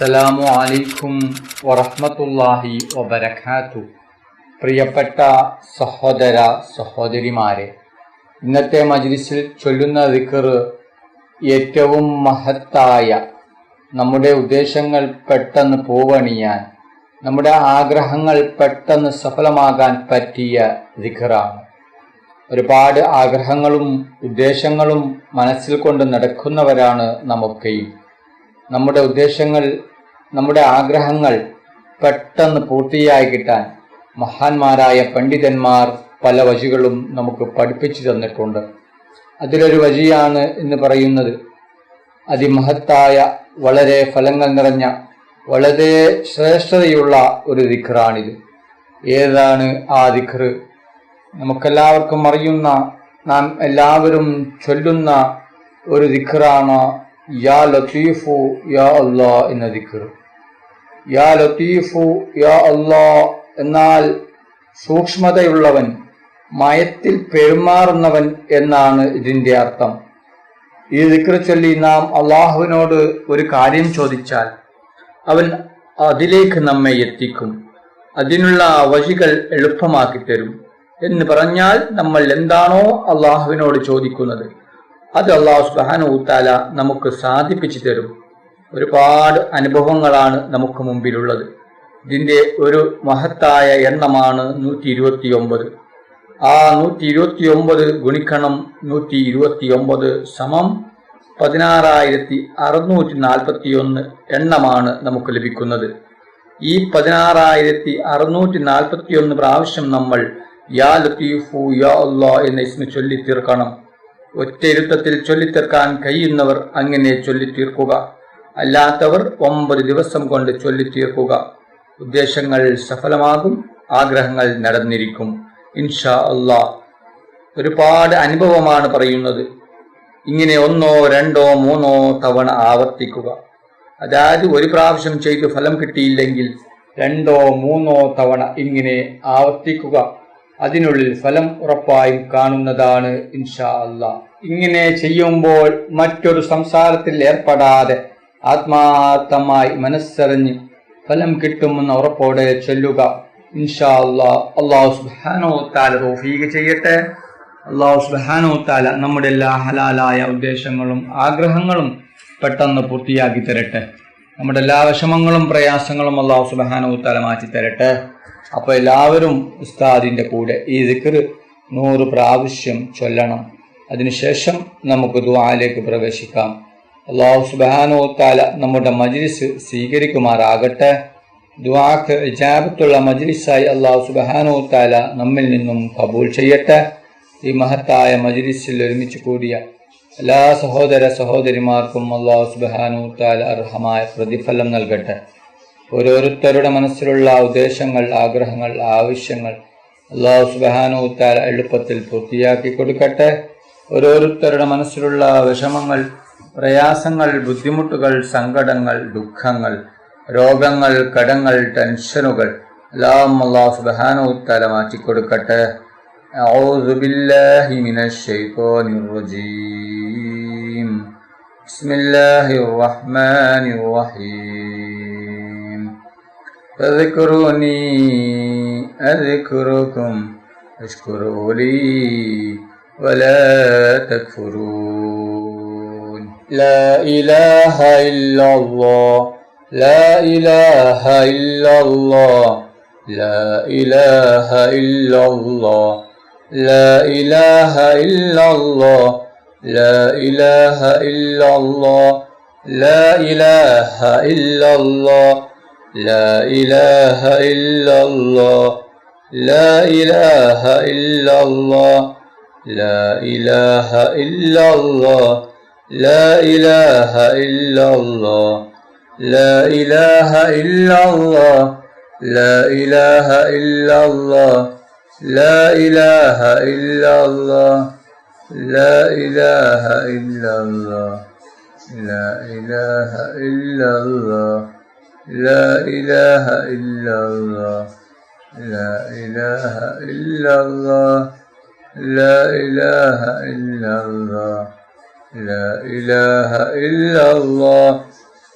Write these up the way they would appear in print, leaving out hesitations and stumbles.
അസ്സലാമു അലൈക്കും വറഹ്മത്തുള്ളാഹി വബറകാതുഹു. പ്രിയപ്പെട്ട സഹോദര സഹോദരിമാരെ, ഇന്നത്തെ മജ്ലിസിൽ ചൊല്ലുന്ന ദിക്ർ ഏറ്റവും മഹത്തായ, നമ്മുടെ ഉദ്ദേശങ്ങൾ പെട്ടെന്ന് പൂവണിയാൻ, നമ്മുടെ ആഗ്രഹങ്ങൾ പെട്ടെന്ന് സഫലമാകാൻ പറ്റിയ ദിക്റാണ്. ഒരുപാട് ആഗ്രഹങ്ങളും ഉദ്ദേശങ്ങളും മനസ്സിൽ കൊണ്ട് നടക്കുന്നവരാണ് നമുക്കെയും. നമ്മുടെ ഉദ്ദേശങ്ങൾ, നമ്മുടെ ആഗ്രഹങ്ങൾ പെട്ടെന്ന് പൂർത്തിയായി കിട്ടാൻ മഹാന്മാരായ പണ്ഡിതന്മാർ പല വഴികളും നമുക്ക് പഠിപ്പിച്ചു തന്നിട്ടുണ്ട്. അതിലൊരു വഴിയാണ് ഇന്ന് പറയുന്നത്. അതിമഹത്തായ, വളരെ ഫലങ്ങൾ നിറഞ്ഞ, വളരെ ശ്രേഷ്ഠതയുള്ള ഒരു ദിക്റാണിത്. ഏതാണ് ആ ദിക്ർ? നമുക്കെല്ലാവർക്കും അറിയുന്ന, നാം എല്ലാവരും ചൊല്ലുന്ന ഒരു ദിക്റാണ് യാ ലത്തീഫു യാ അല്ലാ എന്ന ദിക്ർ. യാ ലത്തീഫു യാ അല്ലാ എന്നാൽ സൂക്ഷ്മതയുള്ളവൻ, മയത്തിൽ പെരുമാറുന്നവൻ എന്നാണ് ഇതിൻ്റെ അർത്ഥം. ഈ ദിക്ർ ചൊല്ലി നാം അള്ളാഹുവിനോട് ഒരു കാര്യം ചോദിച്ചാൽ അവൻ അതിലേക്ക് നമ്മെ എത്തിക്കും, അതിനുള്ള വഴികൾ എളുപ്പമാക്കി തരും. എന്ന് പറഞ്ഞാൽ നമ്മൾ എന്താണോ അള്ളാഹുവിനോട് ചോദിക്കുന്നത് അത് അല്ലാഹു സുബ്ഹാനഹു തആല നമുക്ക് സാധിപ്പിച്ചു തരും. ഒരുപാട് അനുഭവങ്ങളാണ് നമുക്ക് മുമ്പിലുള്ളത്. ഇതിൻ്റെ ഒരു മഹത്തായ എണ്ണമാണ് 129. ആ 129 ഗുണിക്കണം 129 സമം 16,641 എണ്ണമാണ് നമുക്ക് ലഭിക്കുന്നത്. ഈ 16,641 പ്രാവശ്യം നമ്മൾ യാ ലത്തീഫു യാ അല്ലാ എന്ന ഇസ്മ ചൊല്ലി തീർക്കണം. ഒറ്റയിരുത്തത്തിൽ ചൊല്ലിത്തീർക്കാൻ കഴിയുന്നവർ അങ്ങനെ ചൊല്ലിത്തീർക്കുക. അല്ലാത്തവർ 9 ദിവസം കൊണ്ട് ചൊല്ലിത്തീർക്കുക. ഉദ്ദേശങ്ങൾ സഫലമാകും, ആഗ്രഹങ്ങൾ നടന്നിരിക്കും ഇൻഷാ അല്ലാ. ഒരുപാട് അനുഭവമാണ് പറയുന്നത്. ഇങ്ങനെ 1, 2, 3 തവണ ആവർത്തിക്കുക. അതായത് ഒരു പ്രാവശ്യം ചെയ്ത് ഫലം കിട്ടിയില്ലെങ്കിൽ 2, 3 തവണ ഇങ്ങനെ ആവർത്തിക്കുക. അതിനുള്ളിൽ ഫലം ഉറപ്പായും കാണുന്നതാണ് ഇൻഷാ അല്ലാ. ഇങ്ങനെ ചെയ്യുമ്പോൾ മറ്റൊരു സംസാരത്തിൽ ഏർപ്പെടാതെ ആത്മാർത്ഥമായി മനസ്സറിഞ്ഞ് ഫലം കിട്ടുമെന്ന ഉറപ്പോടെ ചൊല്ലുക ഇൻഷാ അല്ലാ. അല്ലാഹു സുബ്ഹാനഹു തആല തൗഫീഖ് ചെയ്യട്ടെ. അല്ലാഹു സുബ്ഹാനഹു തആല നമ്മുടെ എല്ലാ ഹലാലായ ഉദ്ദേശങ്ങളും ആഗ്രഹങ്ങളും പെട്ടെന്ന് പൂർത്തിയാക്കി തരട്ടെ. നമ്മുടെ എല്ലാ വിഷമങ്ങളും പ്രയാസങ്ങളും അല്ലാഹു സുബ്ഹാനഹു തആല മാറ്റി തരട്ടെ. അപ്പോൾ എല്ലാവരും ഉസ്താദിൻ്റെ കൂടെ ഈ ദിക്ർ 100 പ്രാവശ്യം ചൊല്ലണം. അതിനുശേഷം നമുക്ക് ദുആയിലേക്ക് പ്രവേശിക്കാം. അല്ലാഹു സുബ്ഹാനഹു തആല നമ്മുടെ മജ്ലിസ് സ്വീകരിക്കുമാറാകട്ടെ. ദുആക്ക് ഇജാബത്തുള്ള മജ്ലിസായി അല്ലാഹു സുബ്ഹാനഹു തആല നമ്മിൽ നിന്നും കബൂൽ ചെയ്യട്ടെ. ഈ മഹത്തായ മജ്ലിസിൽ ഒരുമിച്ച് കൂടിയ എല്ലാ സഹോദര സഹോദരിമാർക്കും അല്ലാഹു സുബ്ഹാനഹു തആല അർഹമായ പ്രതിഫലം നൽകട്ടെ. ഓരോരുത്തരുടെ മനസ്സിലുള്ള ഉദ്ദേശങ്ങൾ, ആഗ്രഹങ്ങൾ, ആവശ്യങ്ങൾ അല്ലാഹു സുബ്ഹാനഹു തആല എളുപ്പത്തിൽ പൂർത്തിയാക്കി കൊടുക്കട്ടെ. ഓരോരുത്തരുടെ മനസ്സിലുള്ള വിഷമങ്ങൾ, പ്രയാസങ്ങൾ, ബുദ്ധിമുട്ടുകൾ, സങ്കടങ്ങൾ, ദുഃഖങ്ങൾ, രോഗങ്ങൾ, കടങ്ങൾ, ടെൻഷനുകൾ എല്ലാം അല്ലാഹു സുബ്ഹാനഹു തആല മാറ്റിക്കൊടുക്കട്ടെ. അഊദു ബില്ലാഹി മിനശ് ശൈത്വാനിർ റജീം. ബിസ്മില്ലാഹിർ റഹ്മാനിർ റഹീം. ഫദ്കുറൂനി അദ്കുറുകും വഷ്കുറൂ ലീ വലാ തക്ഫുറൂൻ. ലാ ഇലാഹ ഇല്ലല്ലാഹ് ലാ ഇലാഹ ഇല്ലല്ലാഹ് ലാ ഇലാഹ ഇല്ലല്ലാഹ് ലാ ഇലാഹ ഇല്ലല്ലാഹ് ലാ ഇലാഹ ഇല്ലല്ലാഹ് ലാ ഇലാഹ ഇല്ലല്ലാഹ് ലാ ഇലാഹ ഇല്ലല്ലാഹ് ലാ ഇലാഹ ഇല്ലല്ലാഹ് ലാ ഇലാഹ ഇല്ലല്ലാഹ് ലാ ഇലാഹ ഇല്ലല്ലാഹ് ലാ ഇലാഹ ഇല്ലല്ലാഹ് ലാ ഇലാഹ ഇല്ലല്ലാഹ് ലാ ഇലാഹ ഇല്ലല്ലാഹ് ലാ ഇലാഹ ഇല്ലല്ലാഹ് ലാ ഇലാഹ ഇല്ലല്ലാഹ് ലാ ഇലാഹ ഇല്ലല്ലാഹ് ലാ ഇലാഹ ഇല്ലല്ലാഹ് ലാ ഇലാഹ ഇല്ലല്ലാഹ് لا إله إلا الله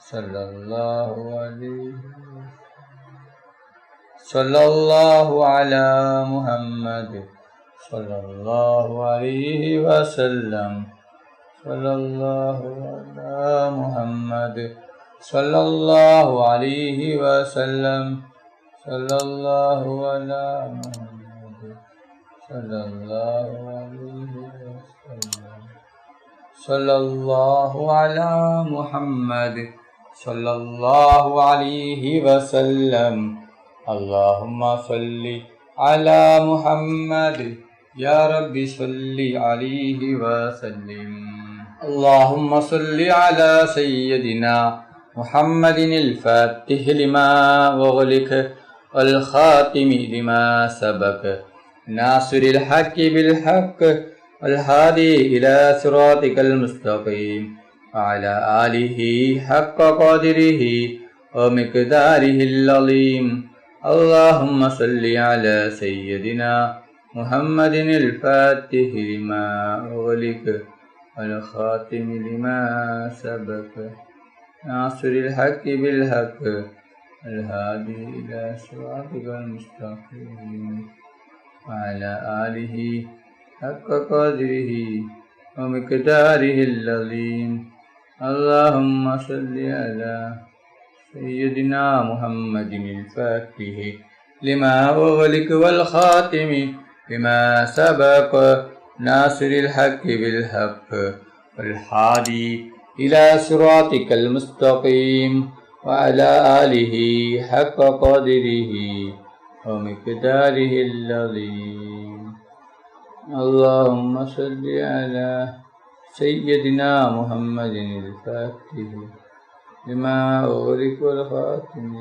صلى الله عليه صلى الله على محمد صلى الله عليه وسلم صلى الله على محمد صلى الله عليه وسلم صلى الله على محمد صلى الله عليه وسلم صلى الله على محمد صلى الله عليه وسلم اللهم صل على محمد يا رب صل عليه وسلم اللهم صل على سيدنا محمد الفاتح لما أغلق والخاتم لما سبق ناصر الحق بالحق والهادي إلى صراطك المستقيم وعلى آله حق قدره ومقداره العظيم اللهم صل على سيدنا محمد الفاتح لما أغلق والخاتم لما سبق ناصر الحق بالحق الهادي إلى صراطك المستقيم وعلى آله حق قدره ومقداره العظيم اللهم صل على سيدنا محمد الفاتح لما أغلق والخاتم لما سبق ناصر الحق بالحق والهادي إلى صراطك المستقيم وعلى آله حق قدره ومقداره العظيم اللهم صل على سيدنا محمد الفاتح لما أغلق والخاتم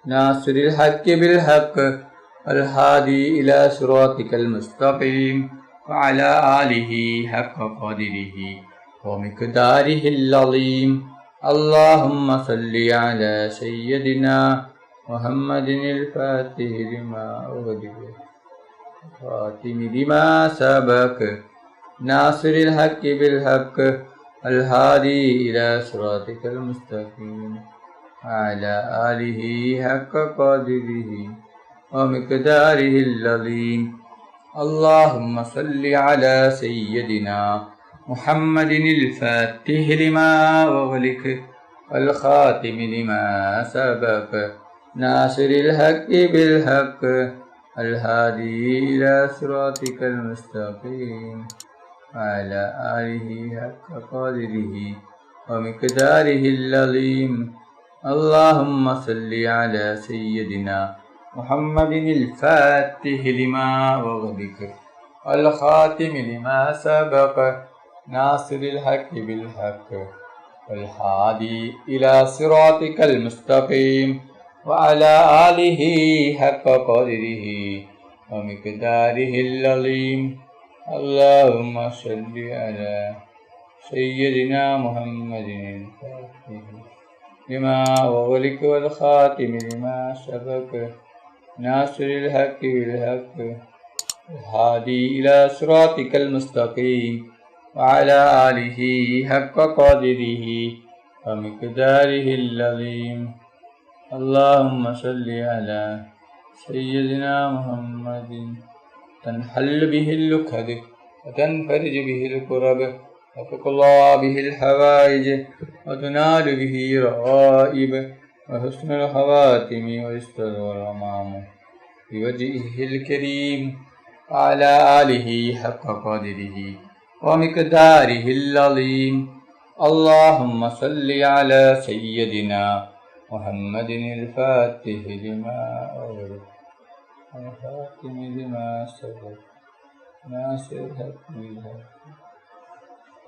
ناصر الحق بالحق والهادي إلى صراطك المستقيم وعلى آله حق قدره ومقداره العظيم اللهم صل على سيدنا محمد الفاتح لما أغلق والخاتم لما سبق ناصر الحق بالحق الهادي إلى صراطك المستقيم وعلى آله حق قدره ومقداره العظيم اللهم صل على سيدنا محمد الفاتح لما أغلق والخاتم لما سبق ناصر الحق بالحق الهادي إلى صراطك المستقيم وعلى آله حق قدره ومقداره العظيم اللهم صل على سيدنا محمد الفاتح لما أغلق والخاتم لما سبق ناصر الحق بالحق والهادي إلى صراطك المستقيم وعلى آله حق قدره ومقداره العظيم اللهم صل على سيدنا محمد الفاتح لما أغلق والخاتم لما سبق ناصر الحق بالحق الهادي إلى صراطك المستقيم وعلى آله حق قدره ومقداره العظيم اللهم صل على سيدنا محمد تنحل به اللكد وتنفرج به الكرب وتقضى به الحوائج وتنال به رغائب وحسن الخواتم ويستر الغمام بوجهه الكريم وعلى آله حق قدره ومقداره العظيم اللهم صل على سيدنا محمد الفاتح لما أغلق والخاتم لما سبق ناصر الحق بالحق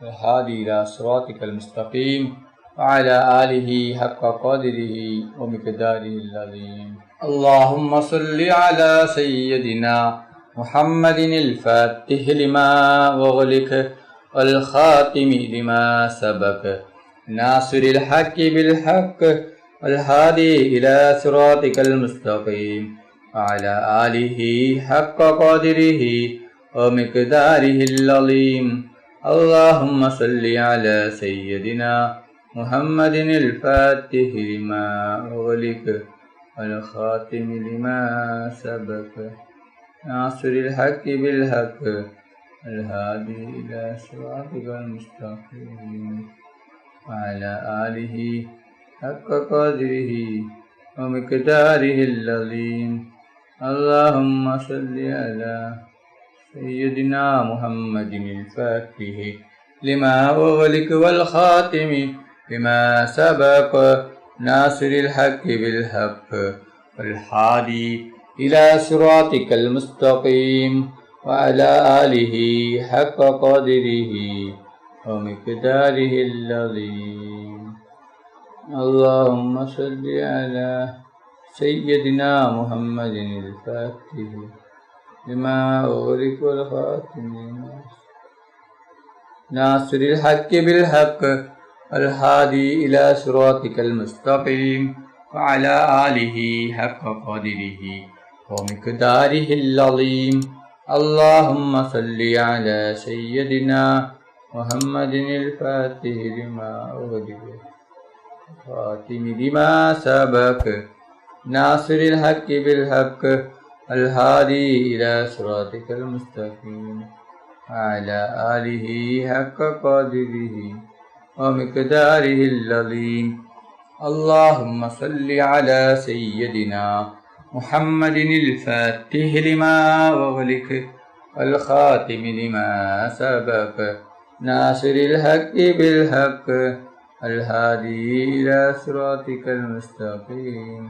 الهادي إلى صراطك المستقيم وعلى آله حق قدره ومقداره العظيم اللهم صل على سيدنا محمد الفاتح لما أغلق والخاتم لما سبق ناصر الحق بالحق والهادي إلى صراطك المستقيم وعلى آله حق قدره ومقداره العظيم اللهم صل على سيدنا محمد الفاتح لما أغلق والخاتم لما سبق ناصر الحق بالحق الهادي إلى صراطك المستقيم وعلى آله حق قدره ومقداره العظيم. اللهم صل على سيدنا محمد الفاتح لما أغلق والخاتم لما سبق ناصر الحق بالحق والهادي إلى صراطك المستقيم وعلى آله حق قدره ومقداره العظيم. اللهم صل على سيدنا محمد الفاتح لما أغلق والخاتم لما ناصر الحق بالحق الهادي إلى صراطك المستقيم وعلى آله حق قدره ومقداره العظيم. اللهم صل على سيدنا محمد الفاتح لما أغلق والخاتم لما سبق ناصر الحق بالحق الهادي إلى صراطك المستقيم وعلى آله حق قدره ومقداره العظيم. اللهم صل على سيدنا محمد الفاتح لما أغلق والخاتم لما سبق ناصر الحق بالحق الهادي إلى صراطك المستقيم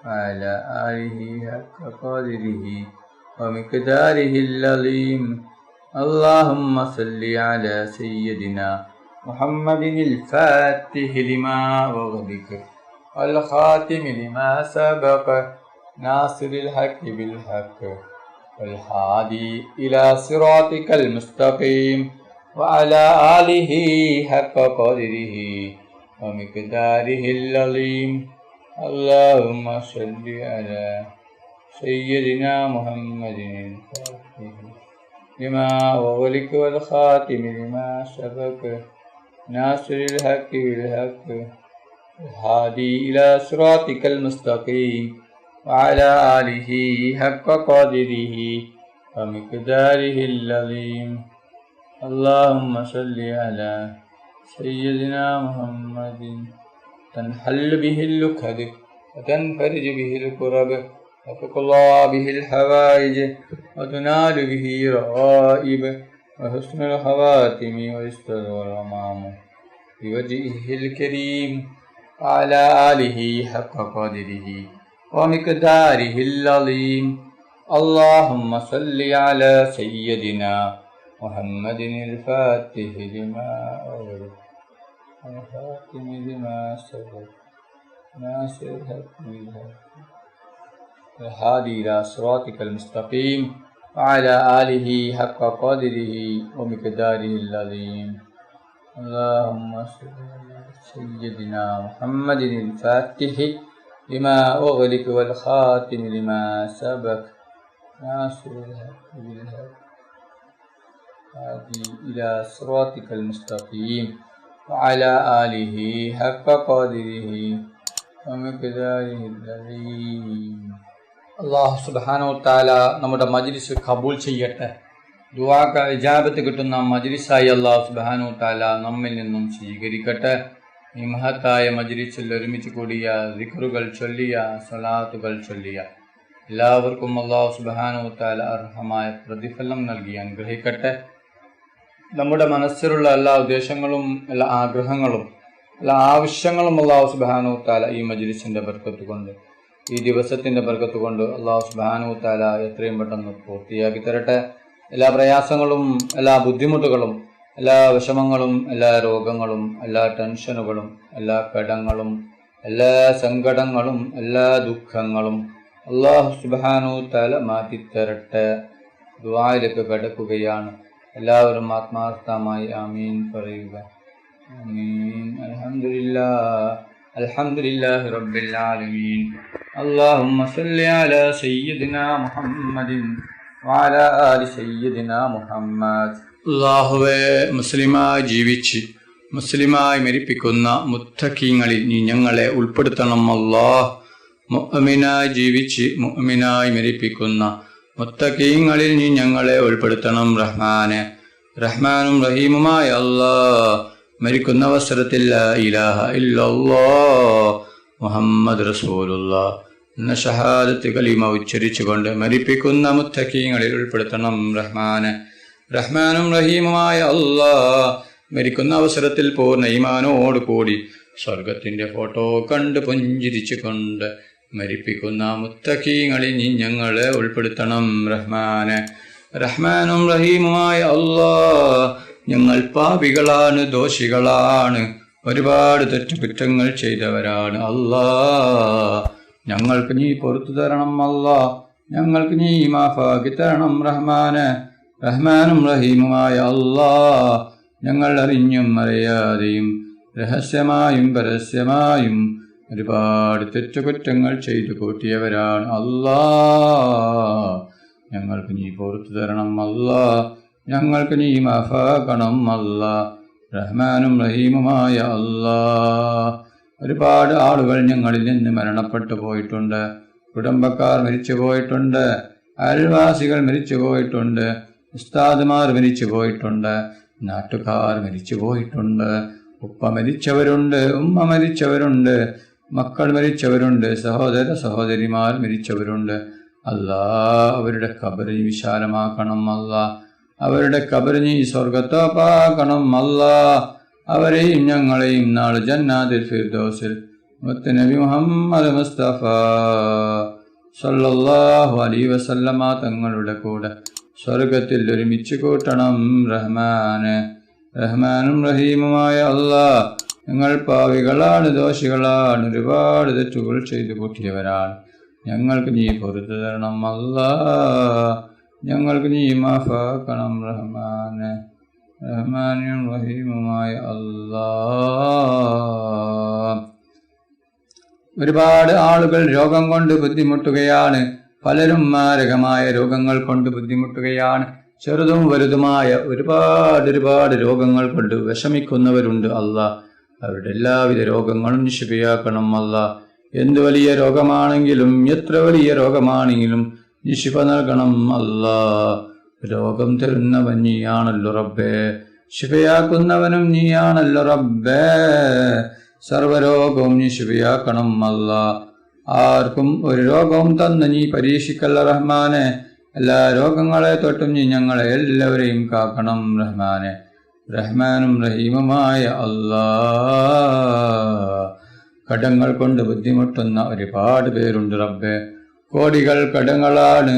وعلى آله حق قدره ومقداره العظيم. اللهم صل على سيدنا محمد الفاتح لما أغلق والخاتم لما سبق ناصر الحق بالحق والهادي إلى صراطك المستقيم وعلى آله حق قدره ومقداره العظيم. اللهم صل على سيدنا محمد الفاتح لما أغلق والخاتم لما سبق ناصر الحق بالحق الهادي إلى صراطك المستقيم وعلى آله حق قدره ومقداره العظيم. اللهم صل على سيدنا محمد تنحل به اللكد وتنفرج به الكرب وتقضى به الحوائج وتنال به الرغائب وحسن الخواتم ويستر الغمام بوجهه الكريم وعلى آله حق قدره ومقداره العظيم. اللهم صل على سيدنا محمد الفاتح لما أغلق والخاتم لما سبق ناصر الحق بالحق الهادي إلى صراطك المستقيم وعلى آله حق قدره ومقداره العظيم. اللهم صل على سيدنا محمد الفاتح لما أغلق والخاتم لما سبق ناصر الحق بالحق الهادي إلى صراطك المستقيم وعلى آله حق قدره ومقداره العظيم. അല്ലാഹു സുബ്ഹാനഹു വ തആല നമ്മുടെ മജ്ലിസ് കബൂൽ ചെയ്യട്ടെ. ദുആക്ക് ഇജാബത്ത് കിട്ടുന്ന മജ്ലിസായി അല്ലാഹു സുബ്ഹാനഹു വ തആല നമ്മിൽ നിന്നും സ്വീകരിക്കട്ടെ. ഈ മഹത്തായ മജ്ലിസിൽ ഒരുമിച്ച് കൂടിയ ദിക്റുകൾ ചൊല്ലിയ സ്വലാത്തുകൾ ചൊല്ലിയ എല്ലാവർക്കും അല്ലാഹു സുബ്ഹാനഹു വ തആല അർഹമായ പ്രതിഫലം നൽകി അനുഗ്രഹിക്കട്ടെ. നമ്മുടെ മനസ്സിലുള്ള എല്ലാ ഉദ്ദേശങ്ങളും എല്ലാ ആഗ്രഹങ്ങളും എല്ലാ ആവശ്യങ്ങളും അല്ലാഹു സുബ്ഹാനഹു വ തആല ഈ മജ്ലിസിന്റെ ബർക്കത്ത് കൊണ്ട് ഈ ദിവസത്തിൻ്റെ ബർക്കത്ത് കൊണ്ട് അല്ലാഹു സുബ്ഹാനഹു വ തആല എത്രയും പെട്ടെന്ന് പൂർത്തിയാക്കി തരട്ടെ. എല്ലാ പ്രയാസങ്ങളും എല്ലാ ബുദ്ധിമുട്ടുകളും എല്ലാ വിഷമങ്ങളും എല്ലാ രോഗങ്ങളും എല്ലാ ടെൻഷനുകളും എല്ലാ കടങ്ങളും എല്ലാ സങ്കടങ്ങളും എല്ലാ ദുഃഖങ്ങളും അല്ലാഹു സുബ്ഹാനഹു വ തആല മാറ്റിത്തരട്ടെ. ദുആയിലേക്ക് കടക്കുകയാണ്. എല്ലാവരും ആത്മാർത്ഥമായി ആമീൻ പറയുക. ആമീൻ. അൽഹംദുലില്ലാഹി റബ്ബിൽ ആലമീൻ. اللهم صل على سيدنا محمد وعلى آل سيدنا محمد. അല്ലാഹുവേ, മുസ്ലിമായി ജീവിച്ച് മുസ്ലിമായി മരിപ്പിക്കുന്ന മുത്തഖീങ്ങളിൽ നീ ഞങ്ങളെ ഉൾപ്പെടുത്തണം അല്ലാഹ്. മുഅ്മിനായി ജീവിച്ച് മുഅ്മിനായി മരിപ്പിക്കുന്ന മുത്തഖീങ്ങളിൽ നീ ഞങ്ങളെ ഉൾപ്പെടുത്തണം റഹ്മാനെ. റഹ്മാനും റഹീമുമായ അല്ലാഹ്, മരിക്കുന്ന അവസരത്തിൽ ലാ ഇലാഹ ഇല്ലല്ലാഹ് മുഹമ്മദ് റസൂലുള്ളാഹ് എന്ന ഷഹാദത്ത് കലിമ ഉച്ചരിച്ചുകൊണ്ട് മരിപ്പിക്കുന്ന മുത്തഖീങ്ങളിൽ ഉൾപ്പെടുത്തണം റഹ്മാനെ. റഹ്മാനും റഹീമുമായ അല്ലാഹ്, മരിക്കുന്ന അവസരത്തിൽ പൂർണ്ണ ഈമാനോട് കൂടി സ്വർഗത്തിന്റെ ഫോട്ടോ കണ്ട് പുഞ്ചിരിച്ചു കൊണ്ട് മരിപ്പിക്കുന്ന മുത്തഖീങ്ങളിൽ നീ ഞങ്ങളെ ഉൾപ്പെടുത്തണം റഹ്മാനെ. റഹ്മാനും റഹീമുമായ അല്ലാഹ്, ഞങ്ങൾ പാപികളാണ്, ദോഷികളാണ്, ഒരുപാട് തെറ്റുകുറ്റങ്ങൾ ചെയ്തവരാണ് അല്ലാഹ്. ഞങ്ങൾക്ക് നീ പുറത്തു തരണം അല്ലാഹ്, ഞങ്ങൾക്ക് നീ മാഫാക്കി തരണം റഹ്മാനെ. റഹ്മാനും റഹീമുമായ അല്ലാഹ്, ഞങ്ങൾ അറിഞ്ഞും അറിയാതെയും രഹസ്യമായും പരസ്യമായും ഒരുപാട് തെറ്റുകുറ്റങ്ങൾ ചെയ്തു കൂട്ടിയവരാണ് അല്ലാഹ്. ഞങ്ങൾക്ക് നീ പുറത്തു തരണം അല്ലാഹ്, ഞങ്ങൾക്ക് നീ മാഫാക്കണം അല്ലാഹ്. റഹ്മാനും റഹീമുമായ അല്ലാഹ്, ഒരുപാട് ആളുകൾ ഞങ്ങളിൽ നിന്ന് മരണപ്പെട്ടു പോയിട്ടുണ്ട്. കുടുംബക്കാർ മരിച്ചു പോയിട്ടുണ്ട്, അയൽവാസികൾ മരിച്ചു പോയിട്ടുണ്ട്, ഉസ്താദുമാർ മരിച്ചു പോയിട്ടുണ്ട്, നാട്ടുകാർ മരിച്ചു പോയിട്ടുണ്ട്, ഉപ്പ മരിച്ചവരുണ്ട്, ഉമ്മ മരിച്ചവരുണ്ട്, മക്കൾ മരിച്ചവരുണ്ട്, സഹോദര സഹോദരിമാർ മരിച്ചവരുണ്ട്. അല്ലാഹ്, അവരുടെ ഖബറ് വിശാലമാക്കണം അല്ലാഹ്, അവരുടെ ഖബറ് നീ സ്വർഗത്തോപ്പാക്കണം അല്ലാഹ്. അവരെയും ഞങ്ങളെയും നാളെ ജന്നാത്തുൽ ഫിർദൗസിൽ മുത്തുനബി മുഹമ്മദ് മുസ്തഫ സല്ലല്ലാഹു അലൈഹി വസല്ലമ തങ്ങളുടെ കൂടെ സ്വർഗത്തിൽ ഒരുമിച്ച് കൂട്ടണം റഹ്മാനെ. റഹ്മാനും റഹീമുമായ അല്ലാഹ്, ഞങ്ങൾ പാവികളാണ്, ദോഷികളാണ്, ഒരുപാട് തെറ്റുകൾ ചെയ്തു കൂട്ടിയവരാണ്. ഞങ്ങൾക്ക് നീ പൊറുത്തു തരണം അല്ലാഹ്, ഞങ്ങൾക്ക് നീ മാഫാക്കണം റഹ്മാനെ. റഹ്മാനും റഹീമുമായ അല്ലാഹ്, ഒരുപാട് ആളുകൾ രോഗം കൊണ്ട് ബുദ്ധിമുട്ടുകയാണ്. പലരും മാരകമായ രോഗങ്ങൾ കൊണ്ട് ബുദ്ധിമുട്ടുകയാണ്. ചെറുതും വലുതുമായ ഒരുപാട് രോഗങ്ങൾ കൊണ്ട് വിഷമിക്കുന്നവരുണ്ട് അല്ലാഹ്. അവരുടെ എല്ലാവിധ രോഗങ്ങളും ശിഫയാക്കണം അല്ലാഹ്. എന്ത് വലിയ രോഗമാണെങ്കിലും എത്ര വലിയ രോഗമാണെങ്കിലും ശിഫ നൽകണം അല്ലാഹ്. രോഗം തരുന്നവൻ നീയാണല്ലോ റബ്ബേ, ശിഫയാക്കുന്നവനും നീയാണല്ലോ റബ്ബേ. സർവരോഗവും നീ ശിഫയാക്കണം അല്ലാഹ്. ആർക്കും ഒരു രോഗവും തന്ന് നീ പരീക്ഷിക്കല്ല റഹ്മാനെ. എല്ലാ രോഗങ്ങളെ തൊട്ടും നീ ഞങ്ങളെ എല്ലാവരെയും കാക്കണം റഹ്മാനെ. റഹ്മാനും റഹീമുമായ അല്ലാഹ്, കടങ്ങൾ കൊണ്ട് ബുദ്ധിമുട്ടുന്ന ഒരുപാട് പേരുണ്ട് റബ്ബേ. കോടികൾ കടങ്ങളാണ്,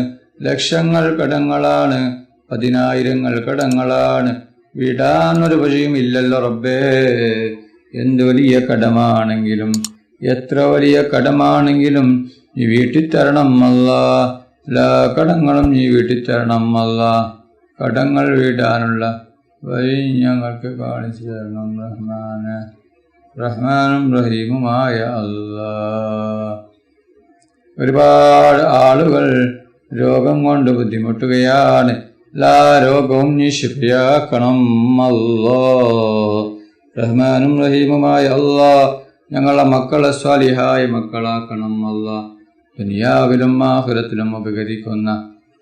ലക്ഷങ്ങൾ കടങ്ങളാണ്, പതിനായിരങ്ങൾ കടങ്ങളാണ്. വിടാനൊരു വഴിയും ഇല്ലല്ലോ റബ്ബേ. എന്ത് വലിയ കടമാണെങ്കിലും എത്ര വലിയ കടമാണെങ്കിലും നീ വീട്ടിത്തരണം അല്ലാഹ്. എല്ലാ കടങ്ങളും നീ വീട്ടിത്തരണം അല്ലാഹ്. കടങ്ങൾ വീടാനുള്ള വഴി ഞങ്ങൾക്ക് കാണിച്ചു തരണം റഹ്മാനെ. റഹ്മാനും റഹീമുമായ അല്ലാഹ്, ഒരുപാട് ആളുകൾ രോഗം കൊണ്ട് ബുദ്ധിമുട്ടുകയാണ്. എല്ലാ രോഗവും നീ ശിഫയാക്കണം അല്ലാഹ്. റഹ്മാനും റഹീമുമായ അല്ലാഹ്, ഞങ്ങളുടെ മക്കളെ സ്വാലിഹായ മക്കളാക്കണം അല്ലാഹ്. ദുനിയാവിലും ആഖിറത്തിലും ഉപകരിക്കുന്ന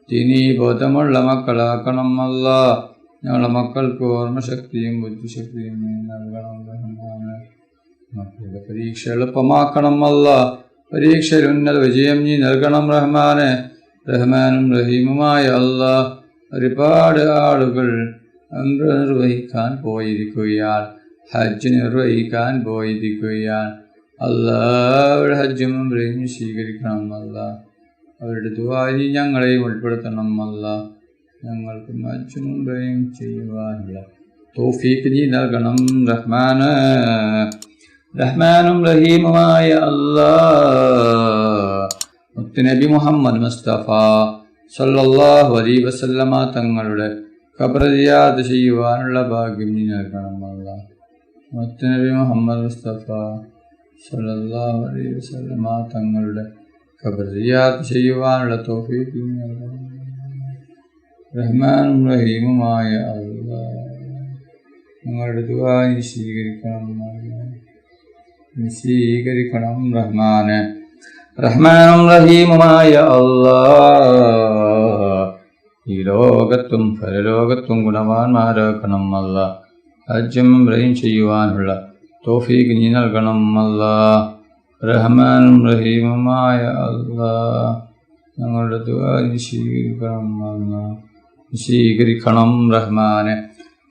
ദീനീ ബോധമുള്ള മക്കളാക്കണം അല്ലാഹ്. ഞങ്ങളുടെ മക്കൾക്ക് ഓർമ്മശക്തിയും ബുദ്ധിശക്തിയും നൽകണം റഹ്മാനെ. മക്കളുടെ പരീക്ഷ എളുപ്പമാക്കണം അല്ലാഹ്. പരീക്ഷയിൽ ഉന്നത വിജയം നീ നൽകണം റഹ്മാനെ. റഹ്മാനും റഹീമുമായ അല്ലാഹ്, ഒരുപാട് ആളുകൾ ഉംറ നിർവഹിക്കാൻ പോയിരിക്കുകയാണ്, ഹജ്ജ് നിർവഹിക്കാൻ പോയിരിക്കുകയാണ്. അല്ലാഹ്, അവരുടെ ഹജ്ജും ഉംറയും സ്വീകരിക്കണം അല്ലാഹ്. അവരുടെ ദുആയിൽ ഞങ്ങളെയും ഉൾപ്പെടുത്തണം അല്ലാഹ്. ഞങ്ങൾക്ക് ഹജ്ജും ഉംറയും ചെയ്യുവാനുള്ള തൗഫീഖ് നീ നൽകണം റഹ്മാനെ. റഹ്മാനും റഹീമുമായ അല്ലാഹ്, മുത്തുനബി മുഹമ്മദ് മുസ്തഫ സല്ലല്ലാഹു അലൈഹി വസല്ലമ തങ്ങളുടെ ഖബർ സിയാറത്ത് ചെയ്യുവാനുള്ള ഭാഗ്യം നീ നൽകണം അല്ലാഹ്. മുത്തുനബി മുഹമ്മദ് മുസ്തഫ സല്ലല്ലാഹു അലൈഹി വസല്ലമ തങ്ങളുടെ ഖബർ സിയാറത്ത് ചെയ്യുവാനുള്ള തൗഫീഖ് നീ നൽകണം റഹ്മാനും റഹീമുമായ അല്ലാഹ്. ഞങ്ങളുടെ ദുആ സ്വീകരിക്കണം റഹ്മാനെ. റഹ്മാനും റഹീമുമായ അല്ലാഹ്, ഈ ലോകത്തും പരലോകത്തും ഗുണവാന്മാരാക്കണം അല്ലാഹ്. ഹജ്ജും ഉംറയും ചെയ്യുവാനുള്ള തൗഫീഖ് നീ നൽകണം അല്ലാഹ്. റഹ്മാനും റഹീമുമായ അല്ലാഹ്, ഞങ്ങളുടെ ദുആ സ്വീകരിക്കണം റഹ്മാനെ.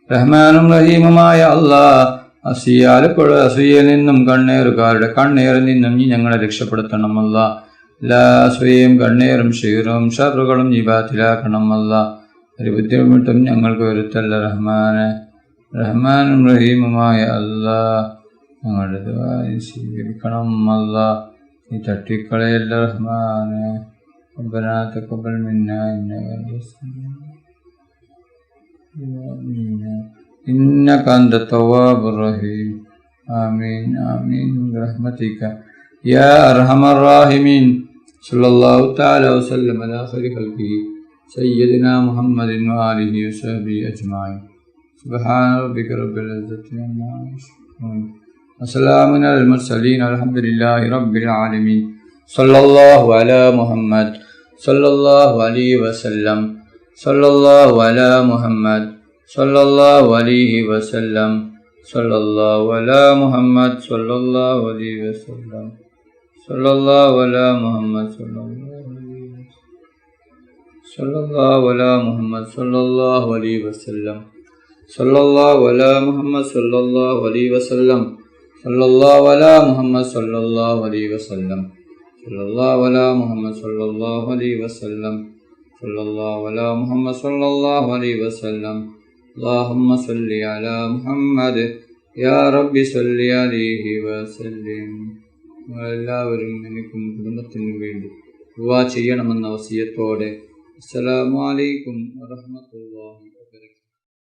റഹ്മാനും റഹീമുമായ അല്ലാഹ്, അസൂയയിൽ നിന്നും കണ്ണേറുകാരുടെ കണ്ണേറിൽ നിന്നും നീ ഞങ്ങളെ രക്ഷപ്പെടുത്തണം അല്ലാഹ്. എല്ലാ അസൂയയും കണ്ണേറും ഷീറും ഷറുകളും നീ ബാത്തിലാക്കണം അല്ലാഹ്. ഒരു ബുദ്ധിമുട്ടും ഞങ്ങൾക്ക് വരുത്തല്ല റഹ്മാനെ. റഹ്മാനും റഹീമുമായ അല്ലാഹ്, ഞങ്ങളുടെ ദുആ സ്വീകരിക്കണം അല്ലാഹ്. നീ തട്ടിക്കളയല്ല റഹ്മാനെ. ربنا تقبل منا إنك أنت التواب الرحيم. آمين آمين برحمتك يا أرحم الراحمين. صلى الله تعالى وسلم على خير خلقه سيدنا محمد وآله وصحبه أجمعين. سبحان ربك رب العزة عما يصفون وسلام على المرسلين والحمد لله رب العالمين. صلى الله على محمد صلى الله عليه وسلم. صلى الله على محمد صلى الله عليه وسلم. صلى الله على محمد صلى الله عليه وسلم. صلى الله على محمد صلى الله عليه وسلم. صلى الله على محمد صلى الله عليه وسلم. صلى الله على محمد صلى الله عليه وسلم. صلى الله على محمد صلى الله عليه وسلم. صلى الله على محمد صلى الله عليه وسلم. صلى الله على محمد صلى الله عليه وسلم. اللهم صل على محمد يا رب صل عليه وسلم. എല്ലാവരും എനിക്കും കുടുംബത്തിനും വേണ്ടി ദുആ ചെയ്യണമെന്ന വസിയത്തോടെ അസ്സലാമു അലൈക്കും വറഹ്മത്തുള്ളാഹി വബറകാതുഹു.